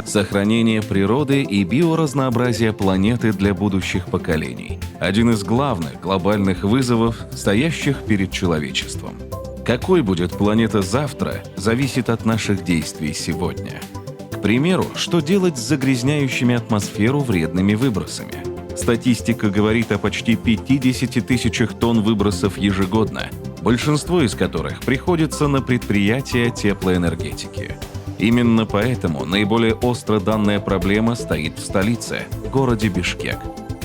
Сохранение природы и биоразнообразия планеты для будущих поколений – один из главных глобальных вызовов, стоящих перед человечеством. Какой будет планета завтра, зависит от наших действий сегодня. К примеру, что делать с загрязняющими атмосферу вредными выбросами? Статистика говорит о почти 50 тысячах тонн выбросов ежегодно, большинство из которых приходится на предприятия теплоэнергетики. Именно поэтому наиболее остро данная проблема стоит в столице, городе Бишкек.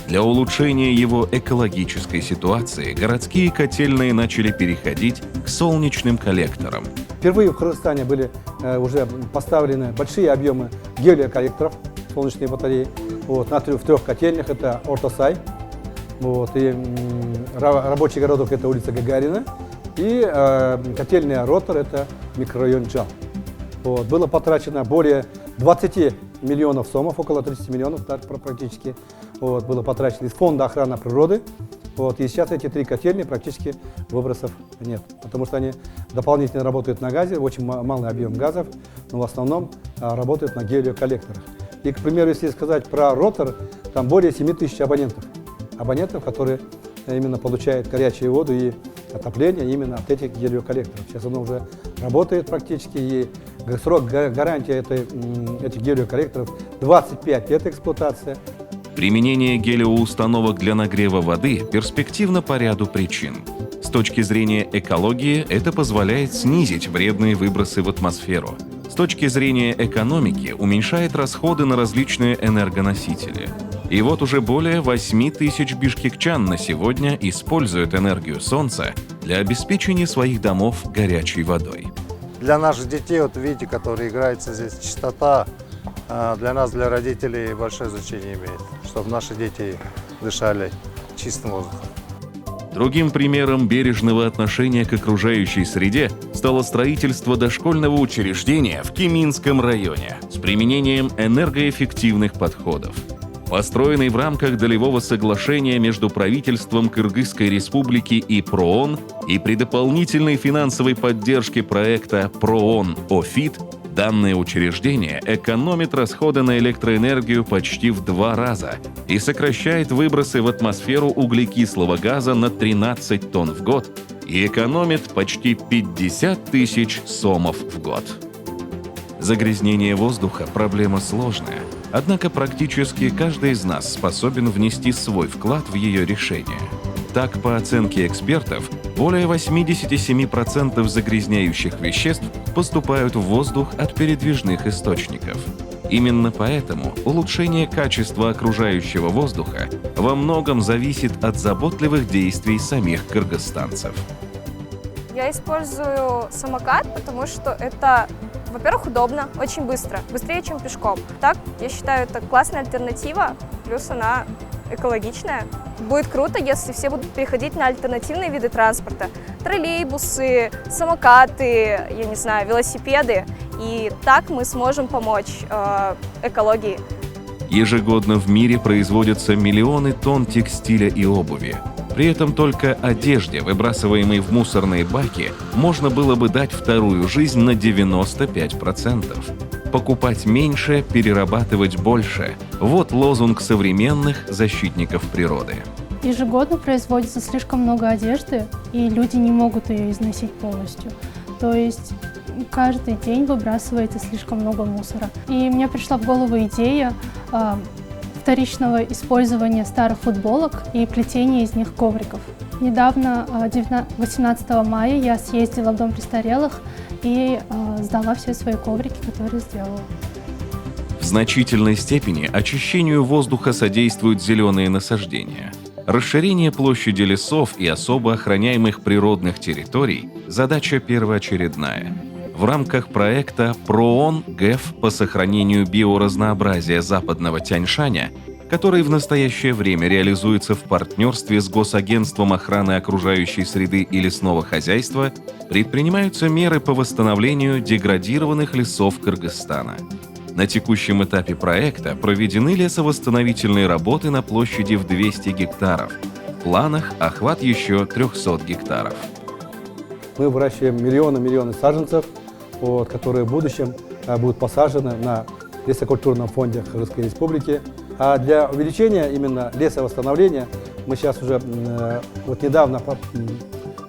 Для улучшения его экологической ситуации городские котельные начали переходить к солнечным коллекторам. Впервые в Кыргызстане были уже поставлены большие объемы гелиоколлекторов, солнечные батареи, в трех котельнях, это Ортосай, и рабочий городок – это улица Гагарина, и котельная Ротор – это микрорайон Джал. Было потрачено более 20 миллионов сомов, около 30 миллионов практически, было потрачено из фонда охраны природы. И сейчас эти три котельни практически выбросов нет, потому что они дополнительно работают на газе, очень малый объем газов, но в основном работают на гелиоколлекторах. И, к примеру, если сказать про Ротор, там более 7 тысяч абонентов, которые именно получают горячую воду и отопление именно от этих гелиоколлекторов. Сейчас оно уже работает практически, и срок гарантии этих гелиоколлекторов 25 лет эксплуатация. Применение гелиоустановок для нагрева воды перспективно по ряду причин. С точки зрения экологии это позволяет снизить вредные выбросы в атмосферу. С точки зрения экономики уменьшает расходы на различные энергоносители. И вот уже более 8 тысяч бишкекчан на сегодня используют энергию солнца для обеспечения своих домов горячей водой. Для наших детей, видите, которые играются здесь, чистота для нас, для родителей, большое значение имеет, чтобы наши дети дышали чистым воздухом. Другим примером бережного отношения к окружающей среде стало строительство дошкольного учреждения в Кеминском районе с применением энергоэффективных подходов. Построенный в рамках долевого соглашения между правительством Кыргызской республики и ПРООН и при дополнительной финансовой поддержке проекта ПРООН-ОФИТ, данное учреждение экономит расходы на электроэнергию почти в 2 раза и сокращает выбросы в атмосферу углекислого газа на 13 тонн в год и экономит почти 50 тысяч сомов в год. Загрязнение воздуха – проблема сложная, однако практически каждый из нас способен внести свой вклад в ее решение. Так, по оценке экспертов, более 87% загрязняющих веществ поступают в воздух от передвижных источников. Именно поэтому улучшение качества окружающего воздуха во многом зависит от заботливых действий самих кыргызстанцев. Я использую самокат, потому что это, во-первых, удобно, очень быстро, быстрее, чем пешком. Так, я считаю, это классная альтернатива, плюс она экологичная. Будет круто, если все будут переходить на альтернативные виды транспорта. Троллейбусы, самокаты, я не знаю, велосипеды. И так мы сможем помочь экологии. Ежегодно в мире производятся миллионы тонн текстиля и обуви. При этом только одежде, выбрасываемой в мусорные баки, можно было бы дать вторую жизнь на 95%. Покупать меньше, перерабатывать больше – вот лозунг современных защитников природы. Ежегодно производится слишком много одежды, и люди не могут ее износить полностью. То есть каждый день выбрасывается слишком много мусора. И мне пришла в голову идея вторичного использования старых футболок и плетения из них ковриков. Недавно, 18 мая, я съездила в дом престарелых и сдала все свои коврики, которые сделала. В значительной степени очищению воздуха содействуют зеленые насаждения. Расширение площади лесов и особо охраняемых природных территорий – задача первоочередная. В рамках проекта ПРООН-ГЭФ по сохранению биоразнообразия Западного Тяньшаня, который в настоящее время реализуется в партнерстве с Госагентством охраны окружающей среды и лесного хозяйства, предпринимаются меры по восстановлению деградированных лесов Кыргызстана. На текущем этапе проекта проведены лесовосстановительные работы на площади в 200 гектаров. В планах охват еще 300 гектаров. Мы выращиваем миллионы саженцев, которые в будущем будут посажены на лесокультурном фонде Кыргызской Республики. А для увеличения именно лесовосстановления мы сейчас уже, вот недавно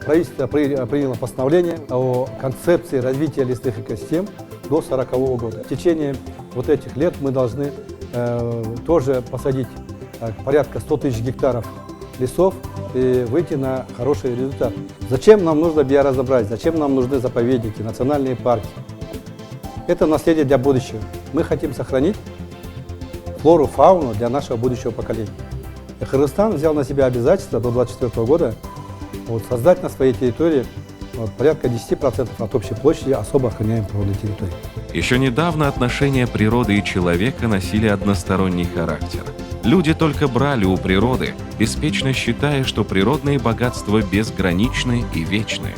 правительство приняло постановление о концепции развития лесных экосистем до 1940 года. В течение вот этих лет мы должны тоже посадить порядка 100 тысяч гектаров лесов и выйти на хороший результат. Зачем нам нужно биоразнообразие? Зачем нам нужны заповедники, национальные парки? Это наследие для будущего. Мы хотим сохранить флору, фауну для нашего будущего поколения. И Кыргызстан взял на себя обязательство до 2024 года создать на своей территории порядка 10% от общей площади особо охраняемой природной территории. Еще недавно отношения природы и человека носили односторонний характер. Люди только брали у природы, беспечно считая, что природные богатства безграничны и вечны.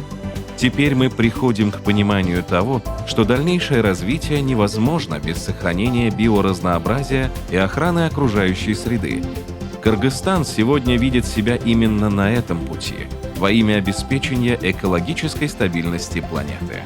Теперь мы приходим к пониманию того, что дальнейшее развитие невозможно без сохранения биоразнообразия и охраны окружающей среды. Кыргызстан сегодня видит себя именно на этом пути, во имя обеспечения экологической стабильности планеты.